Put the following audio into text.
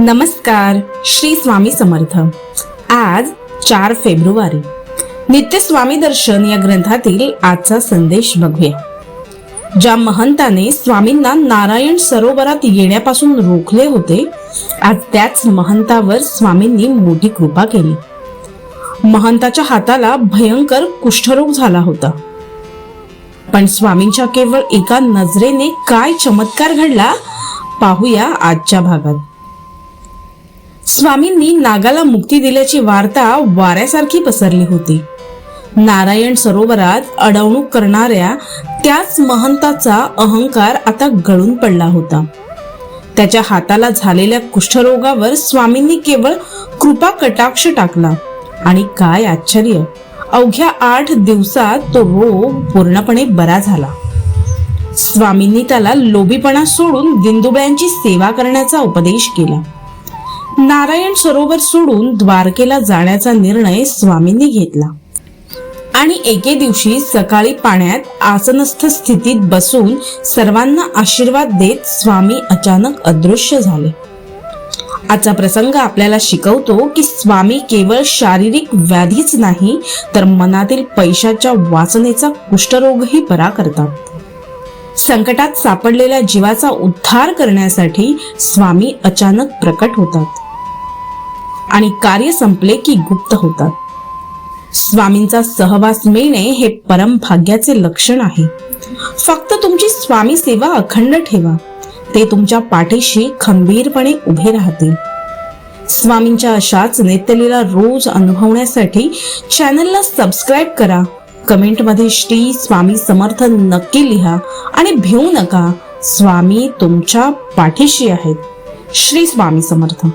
नमस्कार. श्री स्वामी समर्थ. आज 4 फेब्रुवारी. नित्य स्वामी दर्शन या ग्रंथातील आजचा संदेश बघूया. ज्या महंताने स्वामींना नारायण सरोवरात येण्यापासून रोखले होते, आज त्याच महंतावर स्वामींनी मोठी कृपा केली. महंताच्या हाताला भयंकर कुष्ठरोग झाला होता, पण स्वामींच्या केवळ एका नजरेने काय चमत्कार घडला पाहूया आजच्या भागात. स्वामींनी नागाला मुक्ती दिल्याची वार्ता वाऱ्यासारखी पसरली होती. नारायण सरोवरात अडवणूक करणाऱ्या त्याच महंताचा अहंकार आता गळून पडला होता. त्याच्या हाताला झालेल्या कुष्ठरोगावर स्वामींनी केवळ कृपा कटाक्ष टाकला आणि काय आश्चर्य, अवघ्या 8 दिवसात तो रोग पूर्णपणे बरा झाला. स्वामींनी त्याला लोभीपणा सोडून दिनदुबळ्यांची सेवा करण्याचा उपदेश केला. नारायण सरोवर सोडून द्वारकेला जाण्याचा निर्णय स्वामींनी घेतला आणि एके दिवशी सकाळी पाण्यात आसनस्थ स्थितीत बसून सर्वांना आशीर्वाद देत स्वामी अचानक अदृश्य झाले. आजचा प्रसंग आपल्याला शिकवतो की स्वामी केवळ शारीरिक व्याधीच नाही, तर मनातील पैशाच्या वासनेचा कुष्ठरोगही बरा करतात. संकटात सापडलेल्या जीवाचा उद्धार करण्यासाठी स्वामी अचानक प्रकट होतात आणि कार्य संपले की गुप्त होतात. स्वामींचा सहवास मिळणे हे परम भाग्याचे लक्षण आहे. फक्त तुमची स्वामी सेवा अखंड ठेवा, ते तुमच्या पाठीशी खंबीरपणे उभे राहतील. स्वामींच्या अशाच नित्यलीला रोज अनुभवण्यासाठी चॅनलला सबस्क्राईब करा. कमेंटमध्ये श्री स्वामी समर्थ नक्की लिहा आणि भिवू नका. स्वामी तुमच्या पाठीशी आहेत. श्री स्वामी समर्थ.